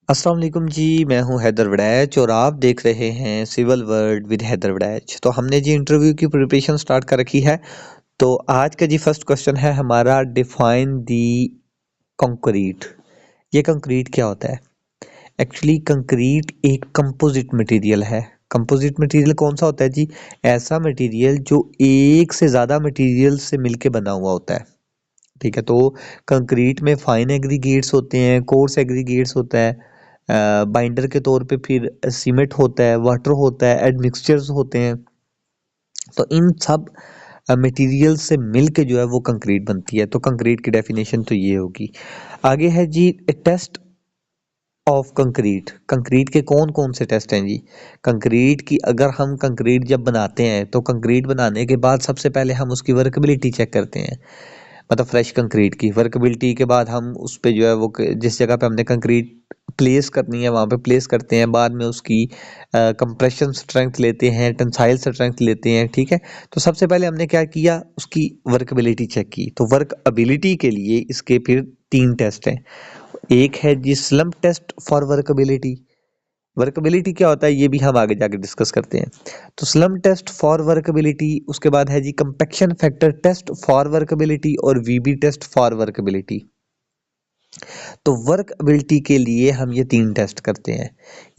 अस्सलाम वालेकुम जी, मैं हूं हैदर वड़ैच और आप देख रहे हैं civil world with Haider Waraich. तो हमने जी इंटरव्यू की प्रिपरेशन स्टार्ट कर रखी है। तो आज का जी फर्स्ट क्वेश्चन है हमारा, डिफाइन दी कंक्रीट। ये कंक्रीट क्या होता है? एक्चुअली कंक्रीट एक कंपोजिट मटेरियल है। कंपोजिट मटेरियल कौन सा होता है जी? ऐसा मटेरियल जो एक से ज़्यादा मटेरियल से मिलके बना हुआ होता है। ठीक है, तो कंक्रीट में फाइन एग्रीगेट्स होते हैं, कोर्स एग्रीगेट्स होता है, बाइंडर के तौर पे फिर सीमेंट होता है, वाटर होता है, एडमिक्सचर्स होते हैं। तो इन सब मटेरियल से मिल के जो है वो कंक्रीट बनती है। तो कंक्रीट की डेफिनेशन तो ये होगी। आगे है जी टेस्ट ऑफ कंक्रीट। कंक्रीट के कौन कौन से टेस्ट हैं जी? कंक्रीट की अगर हम कंक्रीट जब बनाते हैं तो कंक्रीट बनाने के बाद सबसे पहले हम उसकी वर्कबिलिटी चेक करते हैं। मतलब फ्रेश कंक्रीट की वर्कबिलिटी के बाद हम उस पे जो है वो जिस जगह पे हमने कंक्रीट प्लेस करनी है वहाँ पे प्लेस करते हैं। बाद में उसकी कंप्रेशन स्ट्रेंथ लेते हैं, टेंसाइल स्ट्रेंथ लेते हैं। ठीक है, तो सबसे पहले हमने क्या किया, उसकी वर्कबिलिटी चेक की। तो वर्कबिलिटी के लिए इसके फिर 3 टेस्ट हैं। एक है जी slump test for workability. Workability क्या होता है ये भी हम आगे जाके डिस्कस करते हैं। तो स्लम्प टेस्ट फॉर वर्कबिलिटी, उसके बाद है जी compaction factor test for workability और वीबी टेस्ट फॉर वर्कबिलिटी। तो वर्कबिलिटी के लिए हम ये 3 टेस्ट करते हैं।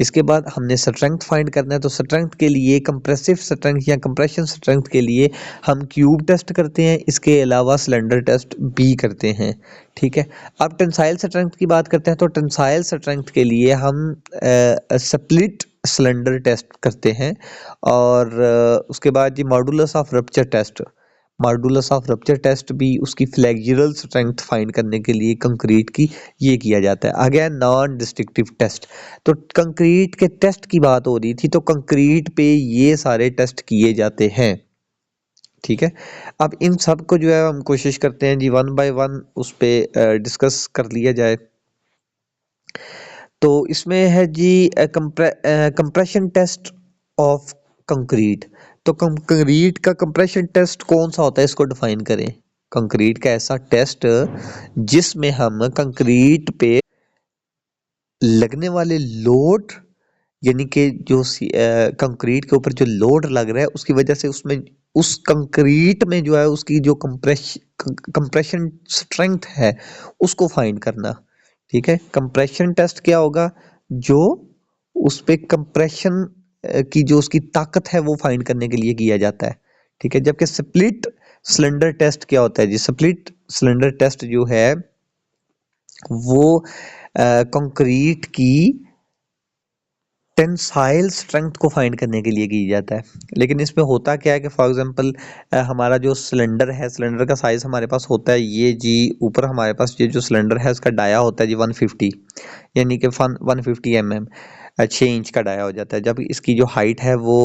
इसके बाद हमने स्ट्रेंथ फाइंड करना है। तो स्ट्रेंथ के लिए कंप्रेसिव स्ट्रेंथ या कंप्रेशन स्ट्रेंथ के लिए हम क्यूब टेस्ट करते हैं। इसके अलावा सिलेंडर टेस्ट भी करते हैं। ठीक है, अब टेंसाइल स्ट्रेंथ की बात करते हैं। तो टेंसाइल स्ट्रेंथ के लिए हम स्प्लिट सिलेंडर टेस्ट करते हैं। और उसके बाद जी modulus of rupture test. Modulus of rupture test भी उसकी फ्लेक्सुरल स्ट्रेंथ फाइंड करने के लिए कंक्रीट की ये किया जाता है। आगे नॉन डिस्ट्रक्टिव टेस्ट। तो कंक्रीट के टेस्ट की बात हो रही थी, तो कंक्रीट पे ये सारे टेस्ट किए जाते हैं। ठीक है, अब इन सब को जो है हम कोशिश करते हैं जी वन बाय वन उस पे डिस्कस कर लिया जाए। तो इसमें है जी कंप्रेशन टेस्ट ऑफ कंक्रीट। तो कंक्रीट का कंप्रेशन टेस्ट कौन सा होता है, इसको डिफाइन करें। कंक्रीट का ऐसा टेस्ट जिसमें हम कंक्रीट पे लगने वाले लोड, यानी कि जो कंक्रीट के ऊपर जो लोड लग रहा है उसकी वजह से उसमें उस कंक्रीट में जो है उसकी जो कंप्रेशन स्ट्रेंथ है उसको फाइंड करना। ठीक है, कंप्रेशन टेस्ट क्या होगा, जो उस पे कंप्रेशन की जो उसकी ताकत है वो फाइंड करने के लिए किया जाता है। ठीक है, जबकि स्प्लिट सिलेंडर टेस्ट क्या होता है जी? स्प्लिट सिलेंडर टेस्ट जो है वो कंक्रीट की टेंसाइल स्ट्रेंथ को फाइंड करने के लिए की जाता है। लेकिन इसमें होता क्या है कि फॉर एग्जांपल हमारा जो सिलेंडर है, सिलेंडर का साइज हमारे पास होता है ये जी, ऊपर हमारे पास ये जो सिलेंडर है उसका डाया होता है जी 150, यानी कि 150 mm, 6 इंच का डाया हो जाता है। जब इसकी जो हाइट है वो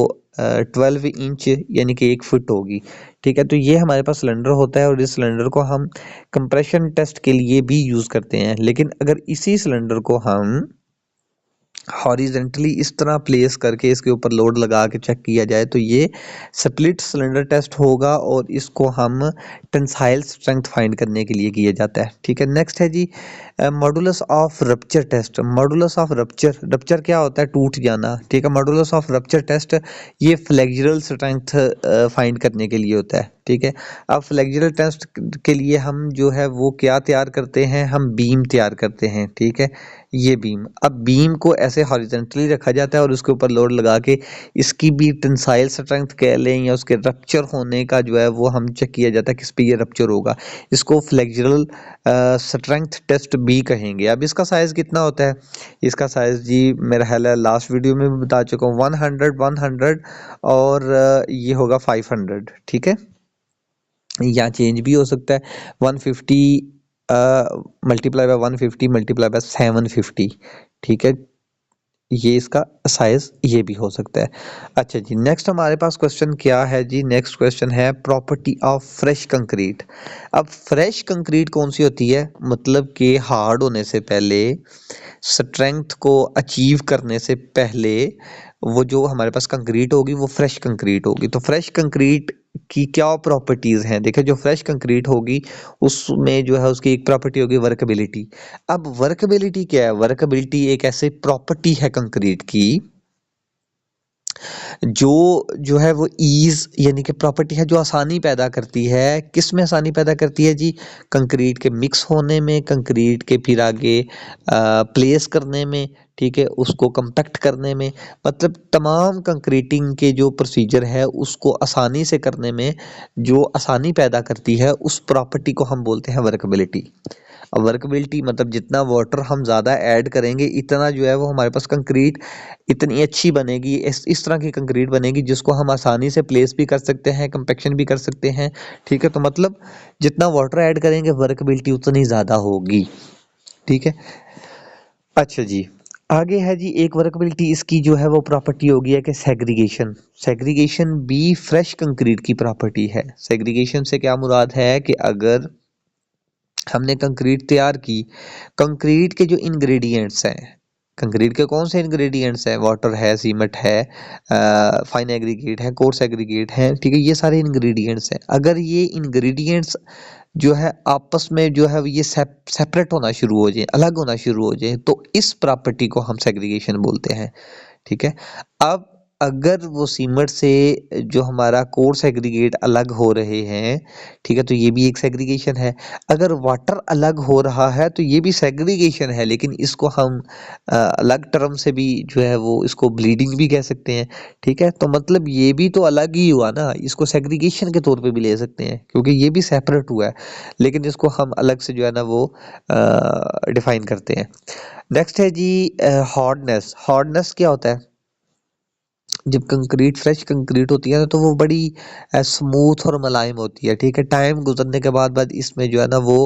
12 इंच यानी कि 1 फुट होगी। ठीक है, तो ये हमारे पास सिलेंडर होता है और इस सिलेंडर को हम कंप्रेशन टेस्ट के लिए भी यूज़ करते हैं। लेकिन अगर इसी सिलेंडर को हम हॉरिजेंटली इस तरह प्लेस करके इसके ऊपर लोड लगा के चेक किया जाए तो ये स्प्लिट सिलेंडर टेस्ट होगा और इसको हम टेंसाइल स्ट्रेंथ फाइंड करने के लिए किया जाता है। ठीक है, नेक्स्ट है जी modulus of rupture test. Modulus of rupture, rupture क्या होता है? टूट जाना। ठीक है, मॉडुलस ऑफ रप्चर टेस्ट ये फ्लेक्सुरल स्ट्रेंथ फाइंड करने के लिए होता है। ठीक है, अब फ्लेक्सुरल टेस्ट के लिए हम जो है वो क्या तैयार करते हैं, हम बीम तैयार करते हैं। ठीक है, ये बीम, अब बीम को ऐसे हॉरिजेंटली रखा जाता है और उसके ऊपर लोड लगा के इसकी भी टेंसाइल स्ट्रेंथ कह लें या उसके रप्चर होने का जो है वो हम चेक किया जाता है किस पे ये रप्चर होगा। इसको फ्लेक्सुरल स्ट्रेंथ टेस्ट भी कहेंगे। अब इसका साइज़ कितना होता है? इसका साइज़ जी मेरा ख्याल है लास्ट वीडियो में भी बता चुका हूँ, 100 और ये होगा 500। ठीक है, या चेंज भी हो सकता है 150 मल्टीप्लाई बाय 150 मल्टीप्लाई बाय 750। ठीक है, ये इसका साइज ये भी हो सकता है। अच्छा जी, नेक्स्ट हमारे पास क्वेश्चन क्या है जी? नेक्स्ट क्वेश्चन है प्रॉपर्टी ऑफ फ्रेश कंक्रीट। अब फ्रेश कंक्रीट कौन सी होती है? मतलब कि हार्ड होने से पहले, स्ट्रेंथ को अचीव करने से पहले वो जो हमारे पास कंक्रीट होगी वो फ्रेश कंक्रीट होगी। तो फ्रेश कंक्रीट की क्या प्रॉपर्टीज हैं? देखिए, जो फ्रेश कंक्रीट होगी उसमें जो है उसकी एक प्रॉपर्टी होगी वर्कबिलिटी। अब वर्कबिलिटी क्या है? वर्कबिलिटी एक ऐसी प्रॉपर्टी है कंक्रीट की जो है वो ईज यानी कि प्रॉपर्टी है जो आसानी पैदा करती है। किस में आसानी पैदा करती है जी? कंक्रीट के मिक्स होने में, कंक्रीट के फिर आगे प्लेस करने में, ठीक है, उसको कंपैक्ट करने में, मतलब तमाम कंक्रीटिंग के जो प्रोसीजर है उसको आसानी से करने में जो आसानी पैदा करती है उस प्रॉपर्टी को हम बोलते हैं वर्कबिलिटी। अब वर्कबिलिटी मतलब जितना वाटर हम ज़्यादा ऐड करेंगे इतना जो है वो हमारे पास कंक्रीट इतनी अच्छी बनेगी, इस तरह की कंक्रीट बनेगी जिसको हम आसानी से प्लेस भी कर सकते हैं, कंपैक्शन भी कर सकते हैं, ठीक है। तो मतलब जितना वाटर ऐड करेंगे वर्कबिलिटी उतनी ज़्यादा होगी, ठीक है। अच्छा जी, आगे है जी एक वर्कबिलिटी इसकी जो है वो प्रॉपर्टी होगी है कि सेग्रीगेशन। सेग्रीगेशन भी फ्रेश कंक्रीट की प्रॉपर्टी है। सेग्रीगेशन से क्या मुराद है कि अगर हमने कंक्रीट तैयार की, कंक्रीट के जो इंग्रेडिएंट्स हैं, कंक्रीट के कौन से इंग्रेडिएंट्स हैं? वाटर है, सीमेंट है, फाइन एग्रीगेट है, कोर्स एग्रीगेट है, ठीक है, ये सारे इंग्रेडिएंट्स हैं। अगर ये इंग्रेडिएंट्स जो है आपस में जो है ये सेपरेट होना शुरू हो जाए, अलग होना शुरू हो जाए, तो इस प्रॉपर्टी को हम सेग्रीगेशन बोलते हैं, ठीक है। अब अगर वो सीमेंट से जो हमारा कोर्स एग्रीगेट अलग हो रहे हैं, ठीक है, तो ये भी एक सेग्रीगेशन है। अगर वाटर अलग हो रहा है तो ये भी सेग्रीगेशन है, लेकिन इसको हम अलग टर्म से भी जो है वो इसको ब्लीडिंग भी कह सकते हैं, ठीक है। तो मतलब ये भी तो अलग ही हुआ ना, इसको सेग्रीगेशन के तौर पे भी ले सकते हैं क्योंकि ये भी सेपरेट हुआ है, लेकिन इसको हम अलग से जो है ना वो डिफाइन करते हैं। नेक्स्ट है जी हार्डनेस। हार्डनेस क्या होता है? जब कंक्रीट फ्रेश कंक्रीट होती है ना तो वो बड़ी स्मूथ और मुलायम होती है, ठीक है। टाइम गुजरने के बाद इसमें जो है ना वो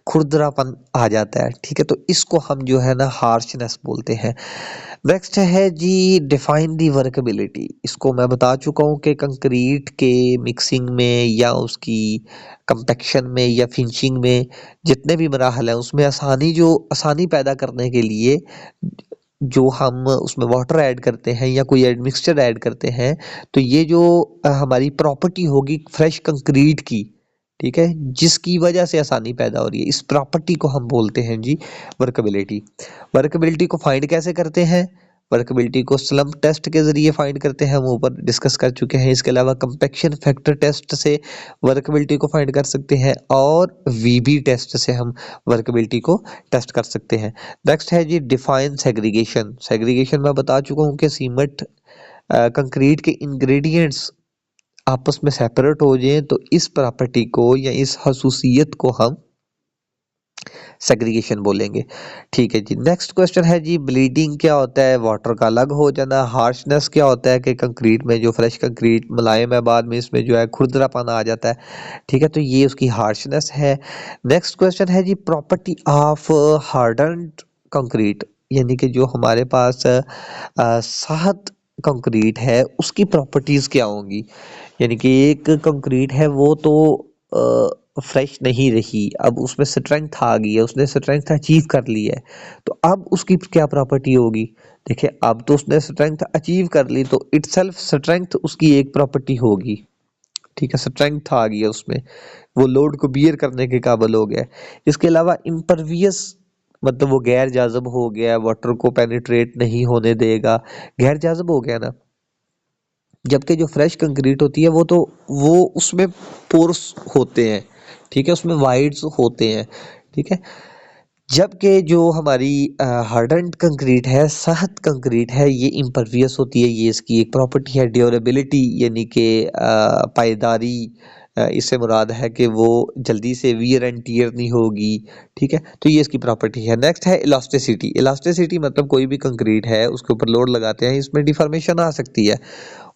खुरदरापन आ जाता है, ठीक है। तो इसको हम जो है ना हार्शनेस बोलते हैं। नेक्स्ट है जी डिफाइन दी वर्कबिलिटी। इसको मैं बता चुका हूँ कि कंक्रीट के मिक्सिंग में या उसकी कंपैक्शन में या फिनिशिंग में जितने भी मराहल हैं उसमें आसानी पैदा करने के लिए जो हम उसमें वाटर ऐड करते हैं या कोई मिक्सचर ऐड करते हैं, तो ये जो हमारी प्रॉपर्टी होगी फ्रेश कंक्रीट की, ठीक है, जिसकी वजह से आसानी पैदा हो रही है, इस प्रॉपर्टी को हम बोलते हैं जी वर्कबिलिटी। वर्कबिलिटी को फाइंड कैसे करते हैं? वर्कबिलिटी को स्लम्प टेस्ट के जरिए फाइंड करते हैं, हम ऊपर डिस्कस कर चुके हैं। इसके अलावा कंपैक्शन फैक्टर टेस्ट से वर्कबिलिटी को फाइंड कर सकते हैं और वीबी टेस्ट से हम वर्कबिलिटी को टेस्ट कर सकते हैं। नेक्स्ट है जी डिफाइन सेग्रीगेशन। सेग्रीगेशन मैं बता चुका हूँ कि सीमेंट कंक्रीट के इंग्रेडिएंट्स आपस में सेपरेट हो जाएं तो इस प्रॉपर्टी को या इस खसूसियत को हम सेग्रीगेशन बोलेंगे, ठीक है जी। नेक्स्ट क्वेश्चन है जी ब्लीडिंग क्या होता है? वाटर का अलग हो जाना। हार्शनेस क्या होता है कि कंक्रीट में जो फ्रेश कंक्रीट मुलायम है बाद में इसमें जो है खुरदरापन आ जाता है, ठीक है, तो ये उसकी हार्शनेस है। नेक्स्ट क्वेश्चन है जी प्रॉपर्टी ऑफ हार्डन्ड कंक्रीट, यानी कि जो हमारे पास साहत कंक्रीट है उसकी प्रॉपर्टीज क्या होंगी? यानी कि एक कंक्रीट है वो तो फ्रेश नहीं रही, अब उसमें स्ट्रेंथ आ गई है, उसने स्ट्रेंथ अचीव कर ली है, तो अब उसकी क्या प्रॉपर्टी होगी? देखिए, अब तो उसने स्ट्रेंथ अचीव कर ली तो इटसेल्फ स्ट्रेंथ उसकी एक प्रॉपर्टी होगी, ठीक है, स्ट्रेंथ आ गई है उसमें, वो लोड को बियर करने के काबिल हो गया है। इसके अलावा इम्परवियस मतलब वो गैर जाज़ब हो गया, वाटर को पेनिट्रेट नहीं होने देगा, गैर जाज़ब हो गया ना। जबकि जो फ्रेश कंक्रीट होती है वो उसमें पोर्स होते हैं, ठीक है, उसमें वाइड्स होते हैं, ठीक है। जबकि जो हमारी हार्डन्ड कंक्रीट है, सख्त कंक्रीट है, ये इम्परवियस होती है, ये इसकी एक प्रॉपर्टी है। ड्यूरेबिलिटी यानी कि पायदारी, इससे मुराद है कि वो जल्दी से वियर एंड टियर नहीं होगी, ठीक है, तो ये इसकी प्रॉपर्टी है। नेक्स्ट है इलास्टिसिटी। इलास्टिसिटी मतलब कोई भी कंक्रीट है उसके ऊपर लोड लगाते हैं, इसमें डिफॉर्मेशन आ सकती है,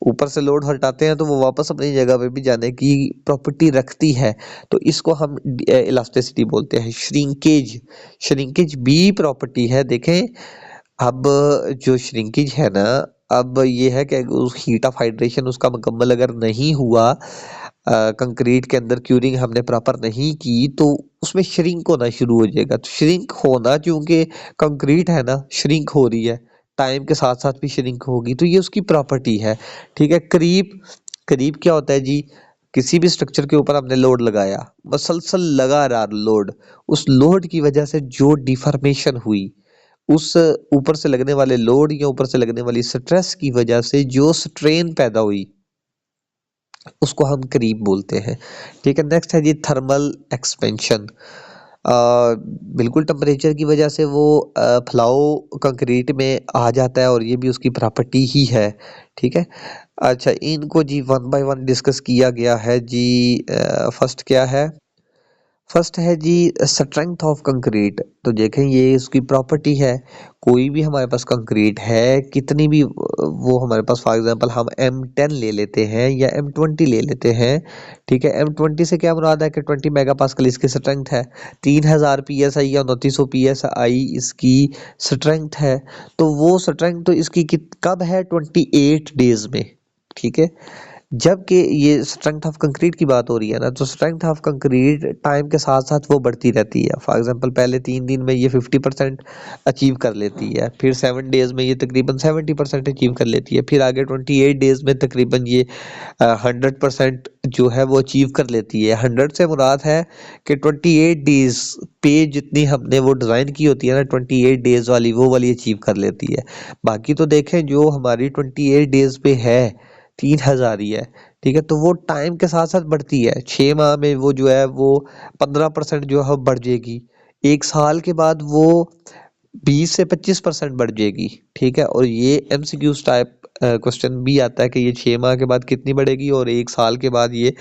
ऊपर से लोड हटाते हैं तो वो वापस अपनी जगह पे भी जाने की प्रॉपर्टी रखती है, तो इसको हम इलास्टिसिटी बोलते हैं। श्रिंकेज, श्रिंकेज भी प्रॉपर्टी है। देखें, अब जो श्रिंकेज है ना, अब ये है कि उस हीट ऑफ हाइड्रेशन उसका मुकम्मल अगर नहीं हुआ, कंक्रीट के अंदर क्यूरिंग हमने प्रॉपर नहीं की तो उसमें श्रिंक होना शुरू हो जाएगा। तो श्रिंक होना, चूंकि कंक्रीट है ना, श्रिंक हो रही है, टाइम के साथ साथ भी श्रिंक होगी, तो ये उसकी प्रॉपर्टी है। ठीक है। करीब करीब क्या होता है जी, किसी भी स्ट्रक्चर के ऊपर हमने लोड लगाया, मसलसल लगा रहा लोड, उस लोड की वजह से जो डिफॉर्मेशन हुई, उस ऊपर से लगने वाले लोड या ऊपर से लगने वाली स्ट्रेस की वजह से जो स्ट्रेन पैदा हुई, उसको हम क्रीप बोलते हैं। ठीक है। नेक्स्ट है जी थर्मल एक्सपेंशन। बिल्कुल टेम्परेचर की वजह से वो फ्लाओ कंक्रीट में आ जाता है और ये भी उसकी प्रॉपर्टी ही है। ठीक है। अच्छा, इनको जी वन बाय वन डिस्कस किया गया है जी। फर्स्ट क्या है? फर्स्ट है जी स्ट्रेंथ ऑफ कंक्रीट। तो देखें ये इसकी प्रॉपर्टी है। कोई भी हमारे पास कंक्रीट है, कितनी भी वो हमारे पास, फॉर एग्जांपल हम M10 ले लेते हैं या M20 ले लेते हैं। ठीक है। M20 से क्या मुराद है कि 20 मेगा पास्कल इसकी स्ट्रेंथ है, 3000 PSI या 2900 PSI इसकी स्ट्रेंथ है। तो वो स्ट्रेंथ तो इसकी कब है? 28 डेज में। ठीक है। जबकि ये स्ट्रेंथ ऑफ कंक्रीट की बात हो रही है ना, तो स्ट्रेंथ ऑफ कंक्रीट टाइम के साथ साथ वो बढ़ती रहती है। फॉर एग्जांपल पहले 3 दिन में ये 50% अचीव कर लेती है, फिर 7 डेज में ये तकरीबन 70% अचीव कर लेती है, फिर आगे 28 डेज में तकरीबन ये 100% जो है वो अचीव कर लेती है। 100 से मुराद है कि 28 डेज पे जितनी हमने वो डिज़ाइन की होती है ना, 28 डेज वाली, वो वाली अचीव कर लेती है। बाकी तो देखें जो हमारी 28 डेज पे है, 3000 ही है। ठीक है। तो वो टाइम के साथ साथ बढ़ती है। 6 माह में वो जो है वो 15% जो है बढ़ जाएगी। 1 साल के बाद वो 20 से 25% बढ़ जाएगी। ठीक है। और ये MCQs टाइप क्वेश्चन भी आता है कि ये 6 माह के बाद कितनी बढ़ेगी, और 1 साल के बाद ये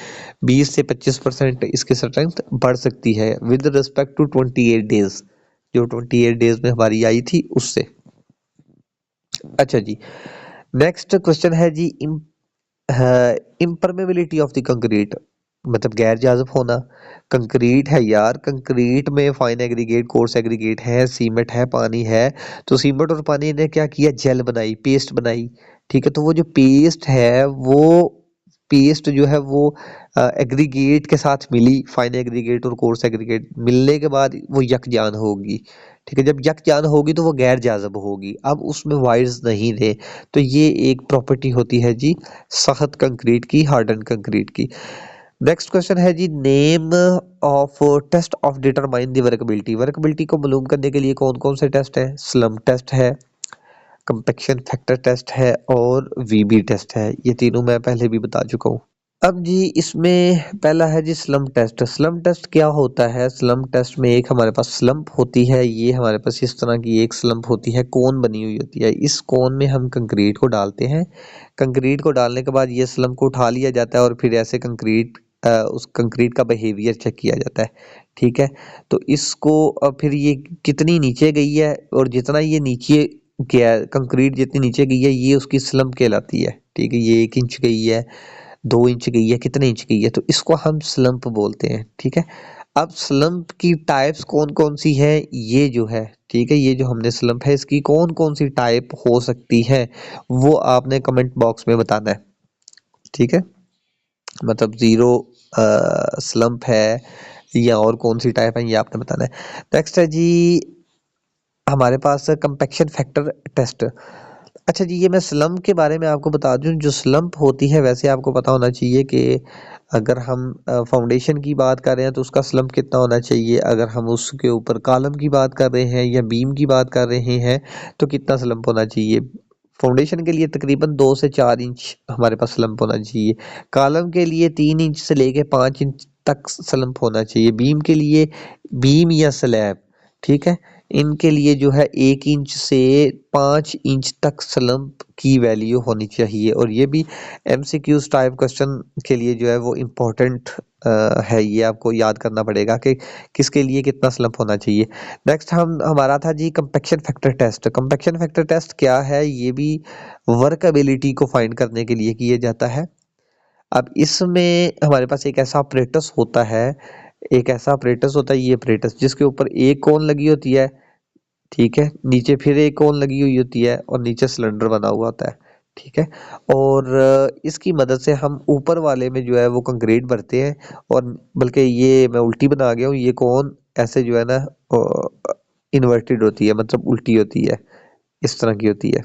20 से 25% इसकी स्ट्रेंथ बढ़ सकती है विद रिस्पेक्ट टू 28 डेज, जो 28 डेज में हमारी आई थी उससे। अच्छा जी, नेक्स्ट क्वेश्चन है जी इम्परमेबिलिटी ऑफ द कंक्रीट, मतलब गैर जाज़ब होना। कंक्रीट है यार, कंक्रीट में फाइन एग्रीगेट, कोर्स एग्रीगेट है, सीमेंट है, पानी है। तो सीमेंट और पानी ने क्या किया? जेल बनाई, पेस्ट बनाई। ठीक है। तो वो जो पेस्ट है, वो पेस्ट जो है वो एग्रीगेट के साथ मिली, फाइन एग्रीगेट और कोर्स एग्रीगेट मिलने के बाद वो यकजान होगी। ठीक है। जब यकजान होगी तो वो गैर जाज़ब होगी, अब उसमें वाइड्स नहीं रहे। तो ये एक प्रॉपर्टी होती है जी सख्त कंक्रीट की, हार्डन कंक्रीट की। नेक्स्ट क्वेश्चन है जी name of test of determine the workability. Workability को मालूम करने के लिए कौन कौन से टेस्ट है? स्लम टेस्ट है, कंपैक्शन फैक्टर टेस्ट है और VB टेस्ट है। ये तीनों मैं पहले भी बता चुका हूँ। अब जी इसमें पहला है जी स्लम टेस्ट। स्लम टेस्ट क्या होता है? स्लम टेस्ट में एक हमारे पास स्लम्प होती है, ये हमारे पास इस तरह की एक स्लम्प होती है, कोन बनी हुई होती है। इस कोन में हम कंक्रीट को डालते हैं। कंक्रीट को डालने के बाद ये स्लम्प को उठा लिया जाता है और फिर ऐसे उस कंक्रीट का बिहेवियर चेक किया जाता है। ठीक है। तो इसको फिर ये कितनी नीचे गई है, और जितना ये नीचे गया, कंक्रीट जितनी नीचे गई है, ये उसकी स्लम्प कहलाती है। ठीक है। ये 1 इंच गई है, 2 इंच गई है, कितने इंच गई है, तो इसको हम स्लम्प बोलते हैं। ठीक है। अब स्लम्प की टाइप्स कौन कौन सी है, ये जो है, ठीक है, ये जो हमने स्लम्प है इसकी कौन कौन सी टाइप हो सकती है, वो आपने कमेंट बॉक्स में बताना है। ठीक है। मतलब जीरो स्लम्प है या और कौन सी टाइप है, ये आपने बताना है। नेक्स्ट है जी हमारे पास कंपैक्शन फैक्टर टेस्ट। अच्छा जी, ये मैं स्लम्प के बारे में आपको बता दूं, जो स्लम्प होती है वैसे आपको पता होना चाहिए कि अगर हम फाउंडेशन की बात कर रहे हैं तो उसका स्लम्प कितना होना चाहिए, अगर हम उसके ऊपर कॉलम की बात कर रहे हैं या बीम की बात कर रहे हैं तो कितना स्लम्प होना चाहिए। फाउंडेशन के लिए तकरीबन 2 से 4 इंच हमारे पास स्लम्प होना चाहिए। कॉलम के लिए 3 इंच से लेके 5 इंच तक स्लम्प होना चाहिए। बीम के लिए, बीम या स्लैब, ठीक है, इनके लिए जो है 1 इंच से 5 इंच तक स्लम्प की वैल्यू होनी चाहिए। और ये भी MCQs टाइप क्वेश्चन के लिए जो है वो इम्पोर्टेंट है, ये आपको याद करना पड़ेगा कि किसके लिए कितना स्लम्प होना चाहिए। नेक्स्ट हमारा था जी compaction factor test. Compaction factor test क्या है? ये भी वर्कएबिलिटी को फाइंड करने के लिए किया जाता है। अब इसमें हमारे पास एक ऐसा ऑपरेटस होता है, ये ऑपरेटस जिसके ऊपर एक कोन लगी होती है, ठीक है, नीचे फिर एक कोन लगी हुई होती है और नीचे सिलेंडर बना हुआ होता है। ठीक है। और इसकी मदद से हम ऊपर वाले में जो है वो कंक्रीट भरते हैं, और बल्कि ये मैं उल्टी बना गया हूँ, ये कोन ऐसे जो है ना इन्वर्टेड होती है, मतलब उल्टी होती है, इस तरह की होती है।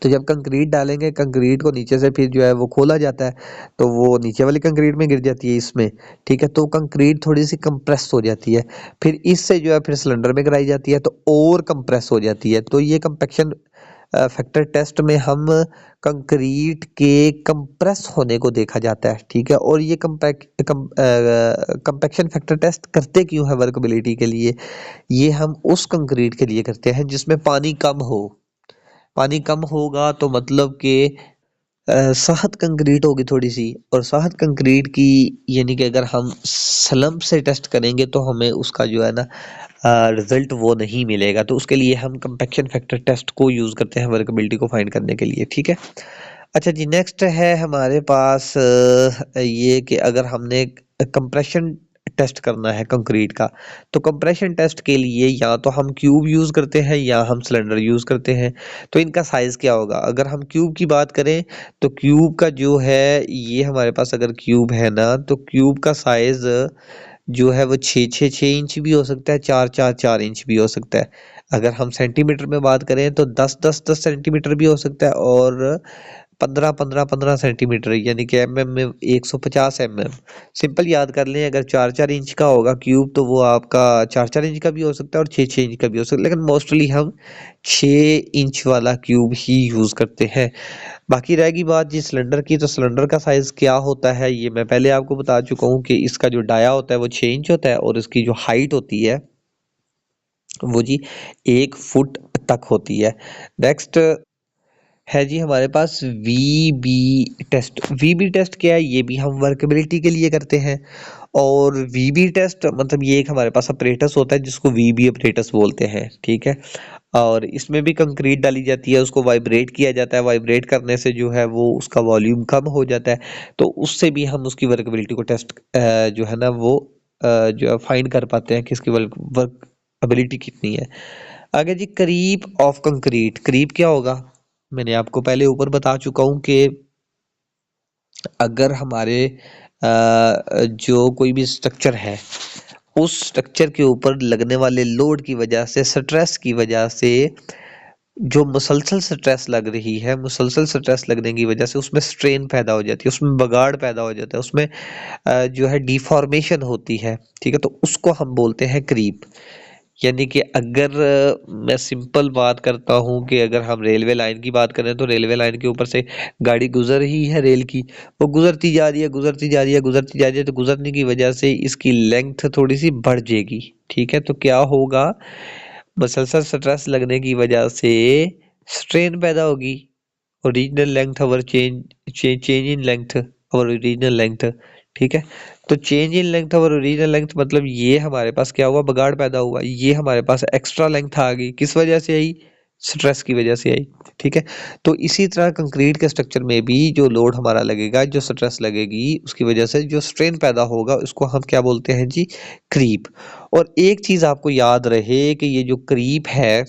तो जब कंक्रीट डालेंगे, कंक्रीट को नीचे से फिर जो है वो खोला जाता है, तो वो नीचे वाली कंक्रीट में गिर जाती है इसमें, ठीक है। तो कंक्रीट थोड़ी सी कंप्रेस हो जाती है, फिर इससे जो है फिर सिलेंडर में कराई जाती है तो और कंप्रेस हो जाती है। तो ये कंपैक्शन फैक्टर टेस्ट में हम कंक्रीट के कंप्रेस होने को देखा जाता है, ठीक है। और ये कंपैक्शन फैक्टर टेस्ट करते क्यों है वर्कबिलिटी के लिए? ये हम उस कंक्रीट के लिए करते हैं जिसमें पानी कम हो। पानी कम होगा तो मतलब कि सख्त कंक्रीट होगी थोड़ी सी, और सख्त कंक्रीट की यानी कि अगर हम स्लम्प से टेस्ट करेंगे तो हमें उसका जो है ना रिजल्ट वो नहीं मिलेगा। तो उसके लिए हम कंपैक्शन फैक्टर टेस्ट को यूज़ करते हैं वर्कबिलिटी को फाइंड करने के लिए, ठीक है। अच्छा जी, नेक्स्ट है हमारे पास ये कि अगर हमने कंप्रेशन टेस्ट करना है कंक्रीट का, तो कंप्रेशन टेस्ट के लिए या तो हम क्यूब यूज़ करते हैं या हम सिलेंडर यूज़ करते हैं। तो इनका साइज़ क्या होगा? अगर हम क्यूब की बात करें तो क्यूब का जो है, ये हमारे पास अगर क्यूब है ना, तो क्यूब का साइज़ जो है वो 6 इंच भी हो सकता है, 4 इंच भी हो सकता है। अगर हम सेंटीमीटर में बात करें तो 10 सेंटीमीटर भी हो सकता है, और 15 सेंटीमीटर यानी कि एमएम में 150 एमएम। सिंपल याद कर लें, अगर 4 इंच का होगा क्यूब तो वो आपका 4 इंच का भी हो सकता है और 6 इंच का भी हो सकता है, लेकिन मोस्टली हम 6 इंच वाला क्यूब ही यूज़ करते हैं। बाकी रहेगी बात जी सिलेंडर की, तो सिलेंडर का साइज़ क्या होता है ये मैं पहले आपको बता चुका हूँ कि इसका जो डाया होता है वो 6 इंच होता है, और इसकी जो हाइट होती है वो जी 1 फुट तक होती है। नेक्स्ट है जी हमारे पास वीबी टेस्ट। वीबी टेस्ट क्या है? ये भी हम वर्केबिलिटी के लिए करते हैं। और वीबी टेस्ट मतलब ये एक हमारे पास अपरेटस होता है जिसको वीबी अपरेटस बोलते हैं, ठीक है। और इसमें भी कंक्रीट डाली जाती है, उसको वाइब्रेट किया जाता है, वाइब्रेट करने से जो है वो उसका वॉल्यूम कम हो जाता है, तो उससे भी हम उसकी वर्केबिलिटी को टेस्ट जो है ना वो जो है फाइंड कर पाते हैं कि इसकी वर्कबिलिटी कितनी है। आगे जी, क्रीप ऑफ कंक्रीट। क्रीप क्या होगा? मैंने आपको पहले ऊपर बता चुका हूँ कि अगर हमारे जो कोई भी स्ट्रक्चर है, उस स्ट्रक्चर के ऊपर लगने वाले लोड की वजह से, स्ट्रेस की वजह से, जो मुसलसल स्ट्रेस लग रही है, मुसलसल स्ट्रेस लगने की वजह से उसमें स्ट्रेन पैदा हो जाती है, उसमें बगाड़ पैदा हो जाता है, उसमें जो है डिफॉर्मेशन होती है, ठीक है। तो उसको हम बोलते हैं क्रीप। यानी कि अगर मैं सिंपल बात करता हूँ कि अगर हम रेलवे लाइन की बात करें तो रेलवे लाइन के ऊपर से गाड़ी गुजर रही है रेल की, वो गुजरती जा रही है, गुजरती जा रही है, गुजरती जा रही है, तो गुजरने की वजह से इसकी लेंथ थोड़ी सी बढ़ जाएगी, ठीक है। तो क्या होगा? मसलसल स्ट्रेस लगने की वजह से स्ट्रेन पैदा होगी। ओरिजिनल लेंथ और चेंज इन लेंथ और ओरिजिनल लेंथ, ठीक है। तो चेंज इन लेंथ और ओरिजिनल लेंथ मतलब ये हमारे पास क्या हुआ? बगाड़ पैदा हुआ, ये हमारे पास एक्स्ट्रा लेंथ आ गई। किस वजह से आई? स्ट्रेस की वजह से आई, ठीक है। तो इसी तरह कंक्रीट के स्ट्रक्चर में भी जो लोड हमारा लगेगा, जो स्ट्रेस लगेगी, उसकी वजह से जो स्ट्रेन पैदा होगा उसको हम क्या बोलते हैं जी? क्रीप। और एक चीज आपको याद रहे कि ये जो क्रीप है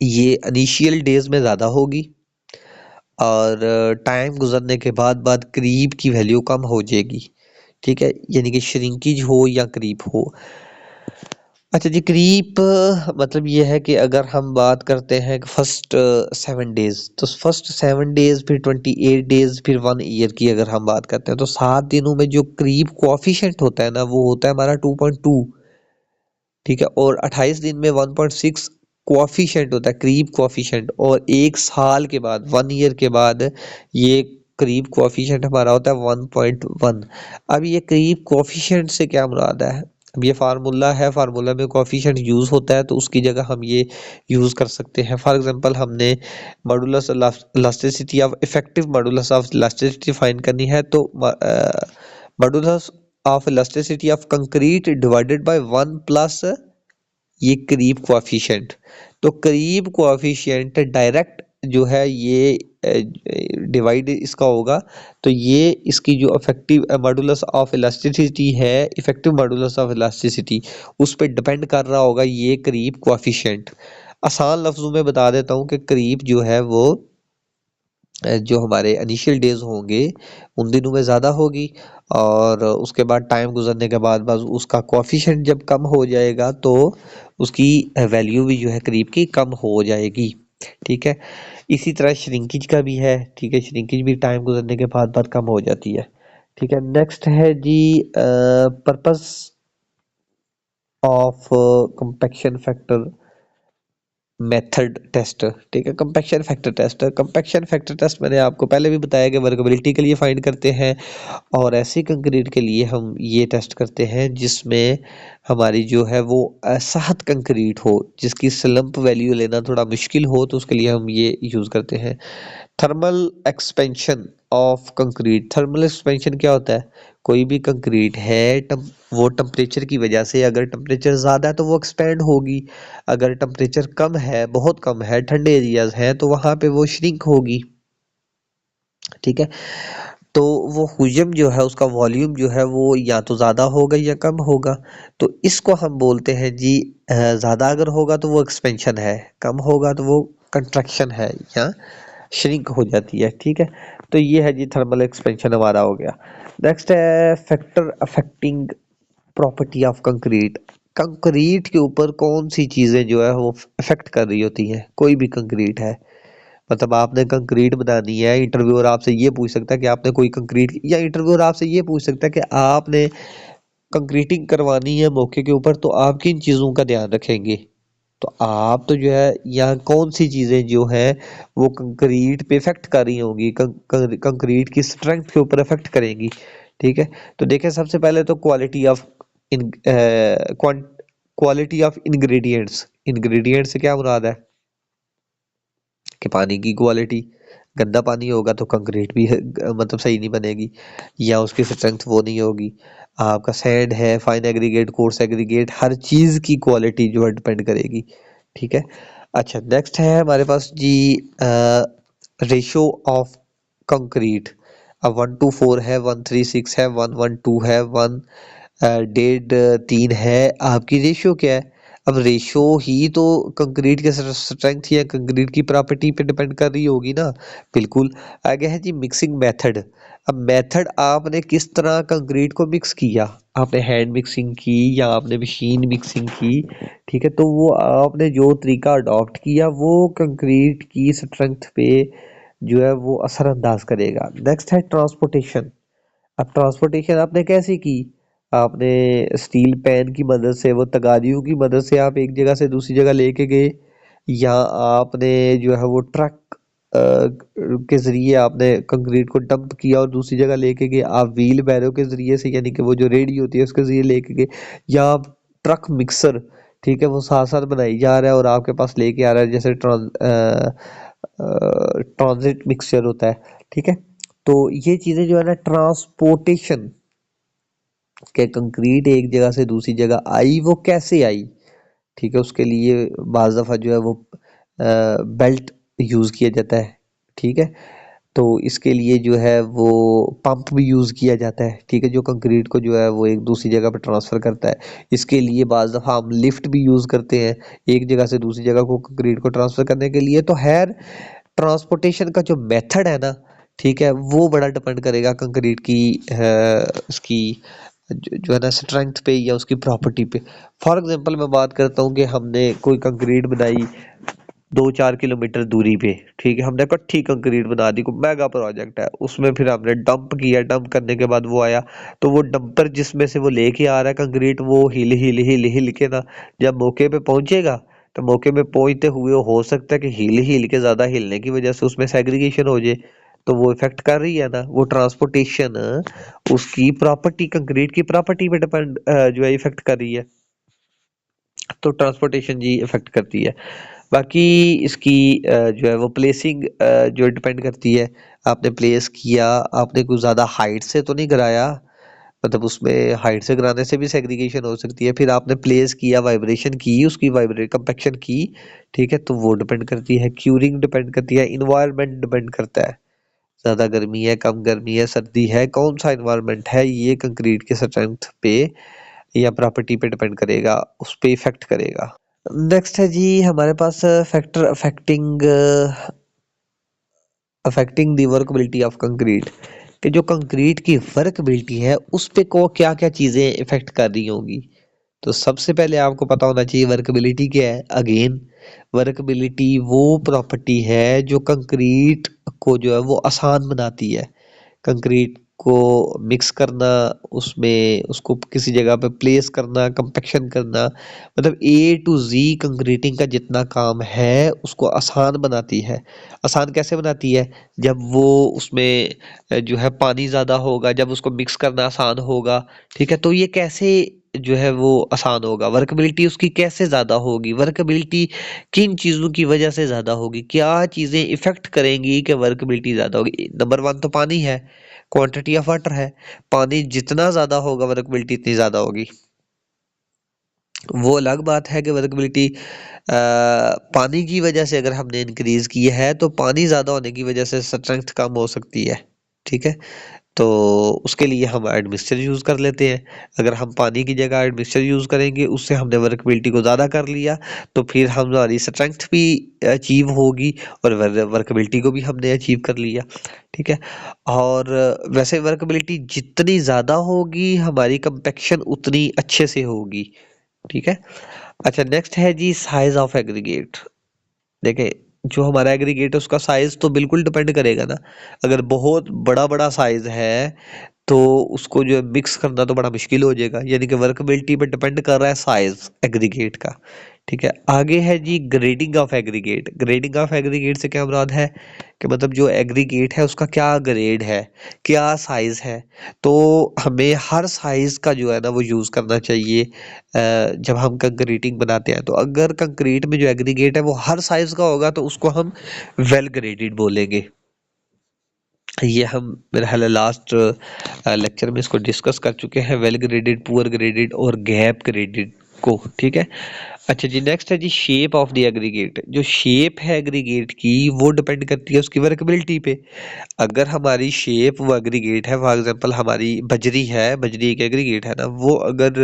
ये इनिशियल डेज में ज़्यादा होगी, और टाइम गुजरने के बाद बाद क्रीप की वैल्यू कम हो जाएगी, ठीक है। यानी कि श्रिंकेज हो या क्रीप हो। अच्छा जी, क्रीप मतलब ये है कि अगर हम बात करते हैं फर्स्ट 7 डेज, तो फर्स्ट 7 डेज, फिर 28 डेज, फिर 1 ईयर की अगर हम बात करते हैं तो 7 दिनों में जो क्रीप कोएफिशिएंट होता है ना वो होता है हमारा 2.2, ठीक है। और 28 दिन में 1.6 कोएफिशिएंट होता है, क्रीप कोएफिशिएंट। और 1 साल के बाद, 1 ईयर के बाद, ये क्रीप कोएफिशिएंट हमारा होता है 1.1। अब ये क्रीप कोएफिशिएंट से क्या मुराद है? अब ये फार्मूला है, फार्मूला में कोएफिशिएंट यूज होता है तो उसकी जगह हम ये यूज कर सकते हैं। फॉर एग्जांपल हमने modulus elasticity of effective modulus of elasticity find करनी है, तो modulus of elasticity of concrete divided by 1 plus ये क्रीप कोएफिशिएंट। तो क्रीप कोएफिशिएंट डायरेक्ट जो है ये डिवाइड इसका होगा, तो ये इसकी जो इफेक्टिव मॉडुलस ऑफ इलास्टिसिटी है, इफेक्टिव मॉडुलस ऑफ इलास्टिसिटी, उस पर डिपेंड कर रहा होगा ये क्रीप कोएफिशिएंट। आसान लफ्जों में बता देता हूँ कि क्रीप जो है वो जो हमारे इनिशियल डेज होंगे उन दिनों में ज़्यादा होगी, और उसके बाद टाइम गुजरने के बाद बस उसका कोएफिशिएंट जब कम हो जाएगा तो उसकी वैल्यू भी जो है करीब की कम हो जाएगी। ठीक है, इसी तरह श्रिंकेज का भी है। ठीक है, श्रिंकेज भी टाइम गुजरने के बाद कम हो जाती है। ठीक है, नेक्स्ट है जी purpose of compaction factor method test. ठीक है, compaction factor test, compaction factor test मैंने आपको पहले भी बताया कि वर्केबिलिटी के लिए फाइंड करते हैं और ऐसी कंक्रीट के लिए हम ये टेस्ट करते हैं जिसमें हमारी जो है वो असहत कंक्रीट हो, जिसकी स्लंप वैल्यू लेना थोड़ा मुश्किल हो, तो उसके लिए हम ये यूज़ करते हैं। Thermal expansion of concrete. Thermal expansion क्या होता है? कोई भी कंक्रीट है वो टेम्परेचर की वजह से, अगर टेम्परेचर ज़्यादा है तो वो एक्सपेंड होगी, अगर टेम्परेचर कम है, बहुत कम है, ठंडे एरियाज हैं, तो वहाँ पे वो श्रिंक होगी। ठीक है, तो वो हुजम जो है उसका वॉल्यूम जो है वो या तो ज़्यादा होगा या कम होगा। तो इसको हम बोलते हैं जी ज़्यादा अगर होगा तो वो एक्सपेंशन है, कम होगा तो वो कंट्रैक्शन है या श्रिंक हो जाती है। ठीक है, तो ये है जी थर्मल एक्सपेंशन हमारा हो गया। नेक्स्ट है factor affecting property of concrete. Concrete के ऊपर कौन सी चीज़ें जो है वो अफेक्ट कर रही होती हैं? कोई भी कंक्रीट है, मतलब आपने कंक्रीट बनानी है, इंटरव्यूअर आपसे ये पूछ सकता है कि आपने कोई कंक्रीट, या इंटरव्यूअर आपसे ये पूछ सकता है कि आपने कंक्रीटिंग करवानी है मौके के ऊपर, तो आप किन चीज़ों का ध्यान रखेंगे? तो आप तो जो है यहाँ कौन सी चीज़ें जो है वो कंक्रीट पे इफेक्ट कर रही होंगी, कंक्रीट की स्ट्रेंथ के ऊपर इफेक्ट करेंगी। ठीक है, तो देखें सबसे पहले तो quality of in quality of ingredients. Ingredients से क्या मुराद है कि पानी की क्वालिटी, गंदा पानी होगा तो कंक्रीट भी मतलब सही नहीं बनेगी या उसकी स्ट्रेंथ वो नहीं होगी। आपका सैंड है, फाइन एग्रीगेट, कोर्स एग्रीगेट, हर चीज़ की क्वालिटी जो है डिपेंड करेगी। ठीक है, अच्छा नेक्स्ट है हमारे पास जी रेशो ऑफ कंक्रीट। अब 1:4 है, 1:3 है, 1:1 है, 1:3 है, आपकी रेशियो क्या है? अब रेशो ही तो कंक्रीट के स्ट्रेंथ या कंक्रीट की प्रॉपर्टी पे डिपेंड कर रही होगी ना। बिल्कुल। आगे है जी मिक्सिंग मेथड। अब मेथड आपने किस तरह कंक्रीट को मिक्स किया, आपने हैंड मिक्सिंग की या आपने मशीन मिक्सिंग की। ठीक है, तो वो आपने जो तरीका अडॉप्ट किया वो कंक्रीट की स्ट्रेंथ पे जो है वो असरअंदाज करेगा। नेक्स्ट है ट्रांसपोर्टेशन। अब ट्रांसपोर्टेशन आपने कैसे की? आपने स्टील पैन की मदद से, वो तगारियों की मदद से आप एक जगह से दूसरी जगह लेके गए, या आपने जो है वो ट्रक के ज़रिए आपने कंक्रीट को डंप किया और दूसरी जगह लेके गए, आप व्हील बैरो के ज़रिए से, यानी कि वो जो रेडी होती है उसके ज़रिए लेके गए, या आप ट्रक मिक्सर, ठीक है, वो साथ साथ बनाई जा रहा है और आपके पास लेके आ रहा है, जैसे ट्रांजिट मिक्सचर होता है। ठीक है, तो ये चीज़ें जो है ना ट्रांसपोर्टेशन के, कंक्रीट एक जगह से दूसरी जगह आई, वो कैसे आई? ठीक है, उसके लिए बाज़ दफ़ा जो है वो बेल्ट यूज़ किया जाता है। ठीक है, तो इसके लिए जो है वो पंप भी यूज़ किया जाता है। ठीक है, जो कंक्रीट को जो है वो एक दूसरी जगह पे ट्रांसफ़र करता है। इसके लिए बाज़ दफ़ा हम लिफ्ट भी यूज़ करते हैं एक जगह से दूसरी जगह को कंक्रीट को ट्रांसफ़र करने के लिए। तो खैर ट्रांसपोर्टेशन का जो मेथड है ना, ठीक है, वो बड़ा डिपेंड करेगा कंक्रीट की उसकी जो है ना स्ट्रेंथ पे या उसकी प्रॉपर्टी पे। फॉर एग्जांपल मैं बात करता हूँ कि हमने कोई कंक्रीट बनाई 2-4 किलोमीटर दूरी पे। ठीक है, हमने इकट्ठी कंक्रीट बना दी, कोई मेगा प्रोजेक्ट है, उसमें फिर हमने डंप किया, डंप करने के बाद वो आया, तो वो डंपर जिसमें से वो लेके आ रहा है कंक्रीट, वो हिल हिल हिल हिल के ना जब मौके पे पहुंचेगा, तो मौके पे पहुंचते हुए हो सकता है कि हिल हिल के ज्यादा हिलने की वजह से उसमें सेग्रीगेशन हो जाए, तो वो इफेक्ट कर रही है ना, वो ट्रांसपोर्टेशन उसकी प्रॉपर्टी, कंक्रीट की प्रॉपर्टी पे डिपेंड जो है इफेक्ट कर रही है। तो ट्रांसपोर्टेशन जी इफेक्ट करती है। बाकी इसकी जो है वो प्लेसिंग जो डिपेंड करती है, आपने प्लेस किया, आपने कुछ ज़्यादा हाइट से तो नहीं कराया, मतलब उसमें हाइट से कराने से भी सेग्रीगेशन हो सकती है। फिर आपने प्लेस किया, वाइब्रेशन की, उसकी वाइब्रेट कंपैक्शन की, ठीक है, तो वो डिपेंड करती है। क्यूरिंग डिपेंड करती है, इन्वायरमेंट डिपेंड करता है, ज़्यादा गर्मी है, कम गर्मी है, सर्दी है, कौन सा इन्वायरमेंट है, ये कंक्रीट के स्ट्रेंथ पे या प्रॉपर्टी पे डिपेंड करेगा, उस पे इफेक्ट करेगा। नेक्स्ट है जी हमारे पास factor affecting the workability of concrete. कि जो कंक्रीट की वर्कबिलिटी है उस पे को क्या क्या चीज़ें इफेक्ट कर रही होंगी। तो सबसे पहले आपको पता होना चाहिए वर्कबिलिटी क्या है। अगेन, वर्कबिलिटी वो प्रॉपर्टी है जो कंक्रीट को जो है वो आसान बनाती है। कंक्रीट को मिक्स करना, उसमें उसको किसी जगह पे प्लेस करना, कंपैक्शन करना, मतलब ए टू जी कंक्रीटिंग का जितना काम है उसको आसान बनाती है। आसान कैसे बनाती है? जब वो उसमें जो है पानी ज़्यादा होगा, जब उसको मिक्स करना आसान होगा, ठीक है। तो ये कैसे जो है वो आसान होगा, वर्कबिलिटी उसकी कैसे ज़्यादा होगी, वर्कबिलिटी किन चीज़ों की वजह से ज़्यादा होगी, क्या चीज़ें इफ़ेक्ट करेंगी कि वर्कबिलिटी ज़्यादा होगी। नंबर वन तो पानी है, क्वांटिटी ऑफ वाटर है। पानी जितना ज़्यादा होगा वर्कबिलिटी इतनी ज़्यादा होगी। वो अलग बात है कि वर्कबिलिटी पानी की वजह से अगर हमने इंक्रीज की है तो पानी ज़्यादा होने की वजह से स्ट्रेंथ कम हो सकती है, ठीक है। तो उसके लिए हम एडमिक्सचर यूज़ कर लेते हैं। अगर हम पानी की जगह एडमिक्सचर यूज़ करेंगे, उससे हमने वर्कबिलिटी को ज़्यादा कर लिया, तो फिर हमारी स्ट्रेंथ भी अचीव होगी और वर्कबिलिटी को भी हमने अचीव कर लिया, ठीक है। और वैसे वर्कबिलिटी जितनी ज़्यादा होगी हमारी कंपैक्शन उतनी अच्छे से होगी, ठीक है। अच्छा, नेक्स्ट है जी साइज ऑफ एग्रीगेट। देखें, जो हमारा एग्रीगेट है उसका साइज तो बिल्कुल डिपेंड करेगा ना। अगर बहुत बड़ा बड़ा साइज है तो उसको जो है मिक्स करना तो बड़ा मुश्किल हो जाएगा, यानी कि वर्कबिलिटी पे डिपेंड कर रहा है साइज एग्रीगेट का, ठीक है। आगे है जी grading of aggregate. Grading of aggregate से क्या मुराद है कि मतलब जो एग्रीगेट है उसका क्या ग्रेड है, क्या साइज है। तो हमें हर साइज का जो है ना वो यूज़ करना चाहिए जब हम कंक्रीटिंग बनाते हैं। तो अगर कंक्रीट में जो एग्रीगेट है वो हर साइज का होगा तो उसको हम वेल ग्रेडेड बोलेंगे। ये हम मेरा ख्याल है लास्ट लेक्चर में इसको डिस्कस कर चुके हैं, वेल ग्रेडेड, पुअर ग्रेडेड और गैप ग्रेडेड को, ठीक है। अच्छा जी, नेक्स्ट है जी शेप ऑफ द एग्रीगेट। जो शेप है एग्रीगेट की वो डिपेंड करती है उसकी वर्कबिलिटी पे। अगर हमारी शेप वो एग्रीगेट है, फॉर एग्जांपल हमारी बजरी है, बजरी एक एग्रीगेट है ना, वो अगर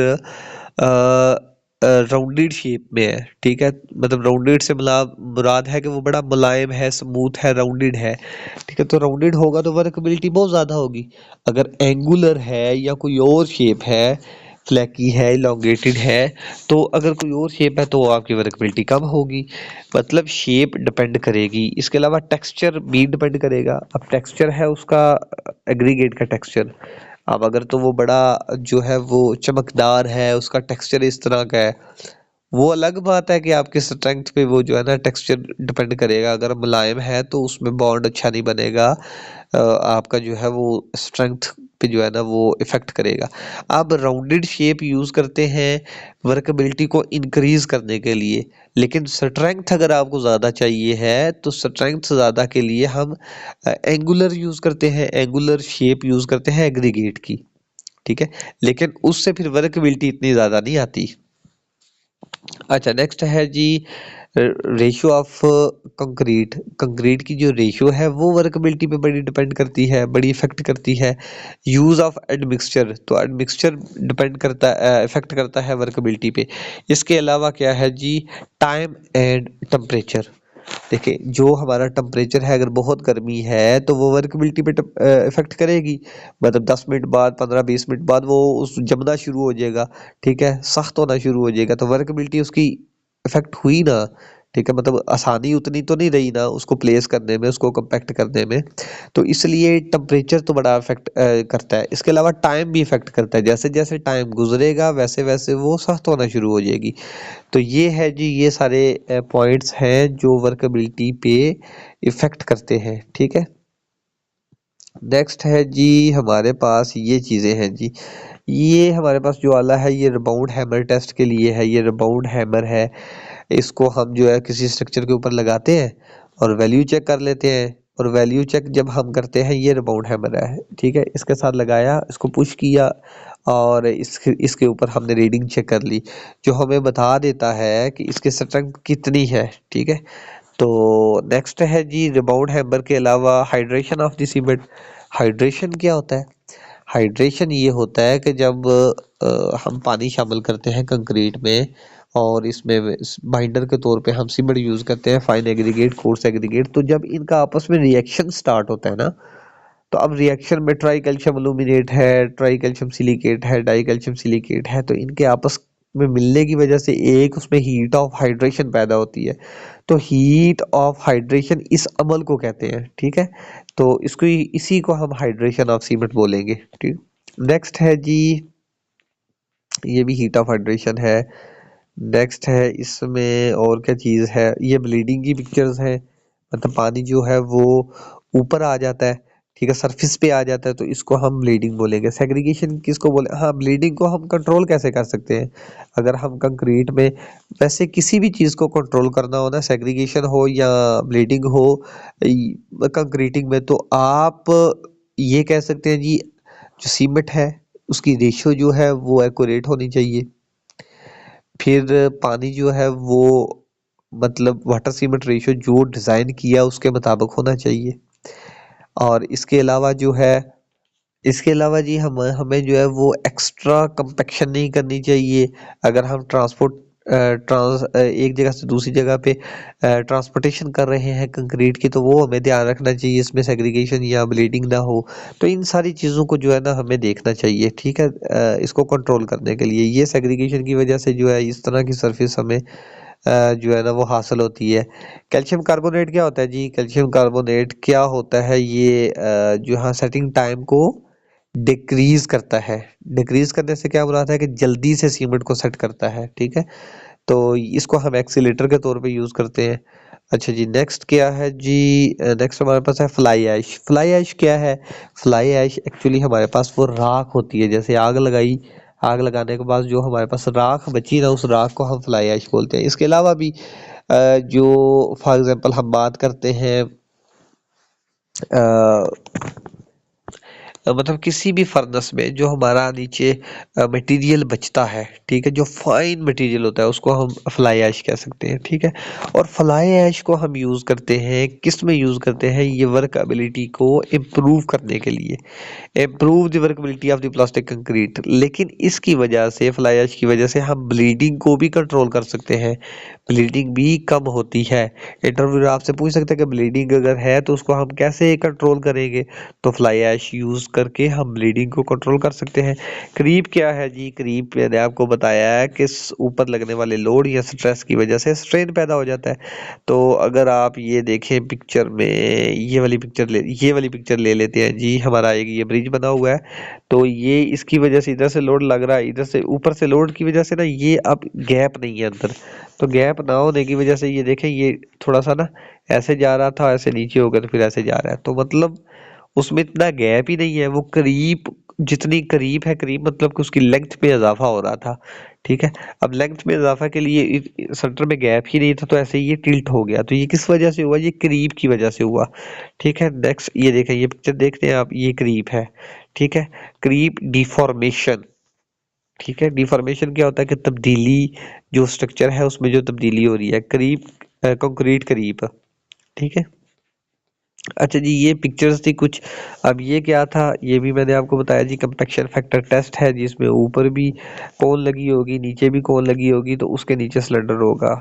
राउंडेड शेप में है, ठीक है, मतलब राउंडेड से मतलब मुराद है कि वो बड़ा मुलायम है, स्मूथ है, राउंडेड है, ठीक है। तो राउंडेड होगा तो वर्कबिलिटी बहुत ज़्यादा होगी। अगर एंगुलर है या कोई और शेप है, फ्लैकी है, इलोंगेटेड है, तो अगर कोई और शेप है तो आपकी वर्कबिलिटी कम होगी। मतलब शेप डिपेंड करेगी। इसके अलावा टेक्सचर भी डिपेंड करेगा। अब टेक्सचर है उसका, एग्रीगेट का टेक्सचर, अब अगर तो वो बड़ा जो है वो चमकदार है, उसका टेक्सचर इस तरह का है, वो अलग बात है कि आपके स्ट्रेंथ पे वो जो है ना टेक्सचर डिपेंड करेगा। अगर मुलायम है तो उसमें बॉन्ड अच्छा नहीं बनेगा, आपका जो है वो स्ट्रेंथ पे जो है ना वो इफेक्ट करेगा। आप राउंडेड शेप यूज़ करते हैं वर्कबिलिटी को इंक्रीज करने के लिए, लेकिन स्ट्रेंथ अगर आपको ज़्यादा चाहिए है तो स्ट्रेंथ ज़्यादा के लिए हम एंगुलर यूज़ करते हैं, एंगुलर शेप यूज़ करते हैं एग्रीगेट की, ठीक है। लेकिन उससे फिर वर्कबिलिटी इतनी ज़्यादा नहीं आती। अच्छा, नेक्स्ट है जी रेशियो ऑफ कंक्रीट। कंक्रीट की जो रेशियो है वो वर्कबिलिटी पे बड़ी डिपेंड करती है, बड़ी इफेक्ट करती है। यूज़ ऑफ एडमिक्सचर, तो एडमिक्सचर डिपेंड करता है, इफेक्ट करता है वर्कबिलिटी पे। इसके अलावा क्या है जी, टाइम एंड टेम्परेचर। देखिए, जो हमारा टेम्परेचर है, अगर बहुत गर्मी है तो वो वर्कबिलिटी पे इफेक्ट करेगी। मतलब 10 मिनट बाद, 15-20 मिनट बाद वो उस जमना शुरू हो जाएगा, ठीक है, सख्त होना शुरू हो जाएगा, तो वर्कबिलिटी उसकी इफेक्ट हुई ना, ठीक है। मतलब आसानी उतनी तो नहीं रही ना उसको प्लेस करने में, उसको कंपैक्ट करने में। तो इसलिए टेम्परेचर तो बड़ा इफेक्ट करता है। इसके अलावा टाइम भी इफेक्ट करता है, जैसे जैसे टाइम गुजरेगा वैसे वैसे वो सख्त होना शुरू हो जाएगी। तो ये है जी, ये सारे पॉइंट्स हैं जो वर्कबिलिटी पे इफेक्ट करते हैं, ठीक है। नेक्स्ट है जी हमारे पास ये चीज़ें हैं जी, ये हमारे पास जो वाला है ये रिबाउंड हैमर टेस्ट के लिए है। ये रिबाउंड हैमर है, इसको हम जो है किसी स्ट्रक्चर के ऊपर लगाते हैं और वैल्यू चेक कर लेते हैं। और वैल्यू चेक जब हम करते हैं, ये रिबाउंड हैमर है, ठीक है, इसके साथ लगाया, इसको पुश किया और इसके ऊपर हमने रीडिंग चेक कर ली, जो हमें बता देता है कि इसकी स्ट्रेंथ कितनी है, ठीक है। तो नेक्स्ट है जी रिबाउंड हैमर के अलावा hydration of the cement. Hydration क्या होता है? हाइड्रेशन ये होता है कि जब हम पानी शामिल करते हैं कंक्रीट में और इसमें बाइंडर के तौर पे हम सीमेंट यूज़ करते हैं, फाइन एग्रीगेट, कोर्स एग्रीगेट, तो जब इनका आपस में रिएक्शन स्टार्ट होता है ना, तो अब रिएक्शन में ट्राई कैल्शियम अल्यूमिनेट है, ट्राई कैल्शियम सिलिकेट है, डाई कैल्शियम सिलिकेट है, तो इनके आपस में मिलने की वजह से एक उसमें हीट ऑफ हाइड्रेशन पैदा होती है। तो हीट ऑफ हाइड्रेशन इस अमल को कहते हैं, ठीक है। तो इसको इसी को हम हाइड्रेशन ऑफ सीमेंट बोलेंगे, ठीक। नेक्स्ट है जी, ये भी हीट ऑफ हाइड्रेशन है। नेक्स्ट है इसमें और क्या चीज़ है, ये ब्लीडिंग की पिक्चर्स है, मतलब पानी जो है वो ऊपर आ जाता है, ठीक है, सरफेस पे आ जाता है, तो इसको हम ब्लीडिंग बोलेंगे। सेग्रीगेशन किसको बोले, हाँ, ब्लीडिंग को हम कंट्रोल कैसे कर सकते हैं, अगर हम कंक्रीट में, वैसे किसी भी चीज़ को कंट्रोल करना हो ना, सेग्रीगेशन हो या ब्लीडिंग हो कंक्रीटिंग में, तो आप ये कह सकते हैं जी, जो सीमेंट है उसकी रेशियो जो है वो एक्यूरेट होनी चाहिए। फिर पानी जो है वो मतलब वाटर सीमेंट रेशियो जो डिज़ाइन किया उसके मुताबिक होना चाहिए। और इसके अलावा जी हमें जो है वो एक्स्ट्रा कंपैक्शन नहीं करनी चाहिए। अगर हम एक जगह से दूसरी जगह पे ट्रांसपोर्टेशन कर रहे हैं कंक्रीट की, तो वो हमें ध्यान रखना चाहिए, इसमें सेग्रीगेशन या ब्लीडिंग ना हो। तो इन सारी चीज़ों को जो है ना हमें देखना चाहिए, ठीक है, इसको कंट्रोल करने के लिए। ये सेग्रीगेशन की वजह से जो है इस तरह की सर्फेस हमें जो है ना वो हासिल होती है। कैल्शियम कार्बोनेट क्या होता है जी, कैल्शियम कार्बोनेट क्या होता है, ये जो हाँ सेटिंग टाइम को डिक्रीज करता है। डिक्रीज करने से क्या बुलाता है कि जल्दी से सीमेंट को सेट करता है, ठीक है। तो इसको हम एक्सीलेटर के तौर पे यूज करते हैं। अच्छा जी, नेक्स्ट क्या है जी, नेक्स्ट हमारे पास है फ्लाई ऐश। फ्लाई ऐश क्या है, फ्लाई ऐश एक्चुअली हमारे पास वो राख होती है, जैसे आग लगाई, आग लगाने के बाद जो हमारे पास राख बची ना, उस राख को हम फ्लाई ऐश बोलते हैं। इसके अलावा भी जो फॉर एग्जांपल हम बात करते हैं मतलब किसी भी फर्नेस में जो हमारा नीचे मटेरियल बचता है, ठीक है, जो फाइन मटेरियल होता है उसको हम फ्लाई ऐश कह सकते हैं, ठीक है। और फ्लाई ऐश को हम यूज़ करते हैं, किस में यूज़ करते हैं, ये वर्कएबिलिटी को इम्प्रूव करने के लिए, improve the workability of the plastic concrete. लेकिन इसकी वजह से, फ्लाई ऐश की वजह से हम ब्लीडिंग को भी कंट्रोल कर सकते हैं, ब्लीडिंग भी कम होती है। इंटरव्यू आपसे पूछ सकते हैं कि ब्लीडिंग अगर है तो उसको हम कैसे कंट्रोल करेंगे, तो फ्लाई ऐश यूज करके हम ब्लीडिंग को कंट्रोल कर सकते हैं। क्रीप क्या है जी, क्रीप मैंने आपको बताया है कि ऊपर लगने वाले लोड या स्ट्रेस की वजह से स्ट्रेन पैदा हो जाता है। तो अगर आप ये देखें पिक्चर में, ये वाली पिक्चर ले लेते हैं जी, हमारा एक ये ब्रिज बना हुआ है, तो ये इसकी वजह से इधर से लोड लग रहा है, इधर से ऊपर से लोड की वजह से ना ये अब गैप नहीं है अंदर, तो गैप ना होने की वजह से ये देखें, ये थोड़ा सा ना ऐसे जा रहा था, ऐसे नीचे हो गया, तो फिर ऐसे जा रहा है, तो मतलब उसमें इतना गैप ही नहीं है, वो करीब, जितनी करीब है, करीब मतलब कि उसकी लेंथ में इजाफा हो रहा था, ठीक है। अब लेंथ में इजाफा के लिए सेंटर में गैप ही नहीं था, तो ऐसे ये टिल्ट हो गया, तो ये किस वजह से हुआ, ये करीब की वजह से हुआ, ठीक है। नेक्स्ट ये देखें, ये पिक्चर देखते हैं आप, ये करीब है, ठीक है, करीब डिफॉर्मेशन, ठीक है। डिफॉर्मेशन क्या होता है कि तब्दीली, जो स्ट्रक्चर है उसमें जो तब्दीली हो रही है, करीब कंक्रीट करीब, ठीक है। अच्छा जी, ये पिक्चर्स थी कुछ। अब ये क्या था, ये भी मैंने आपको बताया जी, कंपैक्शन फैक्टर टेस्ट है, जिसमें ऊपर भी कोन लगी होगी, नीचे भी कोन लगी होगी, तो उसके नीचे सिलेंडर होगा।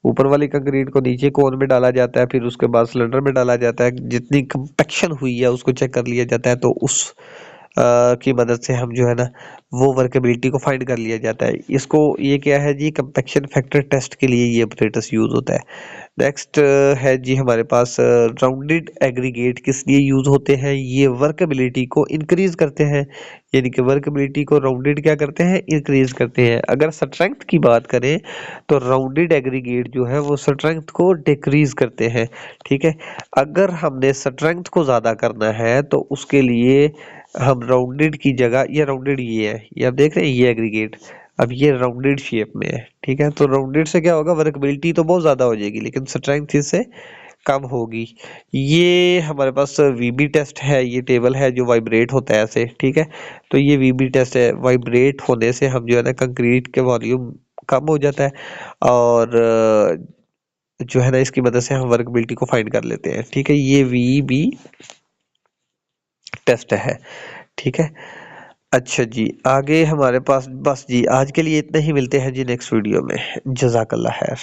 ऊपर वाली कंक्रीट को नीचे कोन में डाला जाता है, फिर उसके बाद सिलेंडर में डाला जाता है, जितनी कंपैक्शन हुई है उसको चेक कर लिया जाता है, तो उस की मदद से हम जो है ना वो वर्केबिलिटी को फाइंड कर लिया जाता है। इसको, ये क्या है जी, कंपैक्शन फैक्टर टेस्ट के लिए ये ऑपरेटर्स यूज होता है। नेक्स्ट है जी हमारे पास राउंडेड एग्रीगेट, किस लिए यूज होते हैं, ये वर्कबिलिटी को इंक्रीज करते हैं, यानी कि वर्कबिलिटी को राउंडेड क्या करते हैं, इंक्रीज करते हैं। अगर स्ट्रेंथ की बात करें तो राउंडेड एग्रीगेट जो है वो स्ट्रेंथ को डिक्रीज करते हैं, ठीक है। अगर हमने स्ट्रेंथ को ज्यादा करना है तो उसके लिए हम राउंडेड की जगह, ये राउंडेड ये है, ये आप देख रहे हैं, ये एग्रीगेट, अब ये राउंडेड शेप में है, ठीक है। तो राउंडेड से क्या होगा, वर्कबिलिटी तो बहुत ज्यादा हो जाएगी लेकिन स्ट्रेंथ इससे कम होगी। ये हमारे पास वीबी टेस्ट है, ये टेबल है जो वाइब्रेट होता है ऐसे, ठीक है। तो ये वीबी टेस्ट है, वाइब्रेट होने से हम जो है ना कंक्रीट के वॉल्यूम कम हो जाता है, और जो है ना इसकी मदद से हम वर्कबिलिटी को फाइंड कर लेते हैं, ठीक है। ये वीबी टेस्ट है, ठीक है। अच्छा जी, आगे हमारे पास बस जी आज के लिए इतना ही, मिलते हैं जी नेक्स्ट वीडियो में। जज़ाकल्लाह खैर।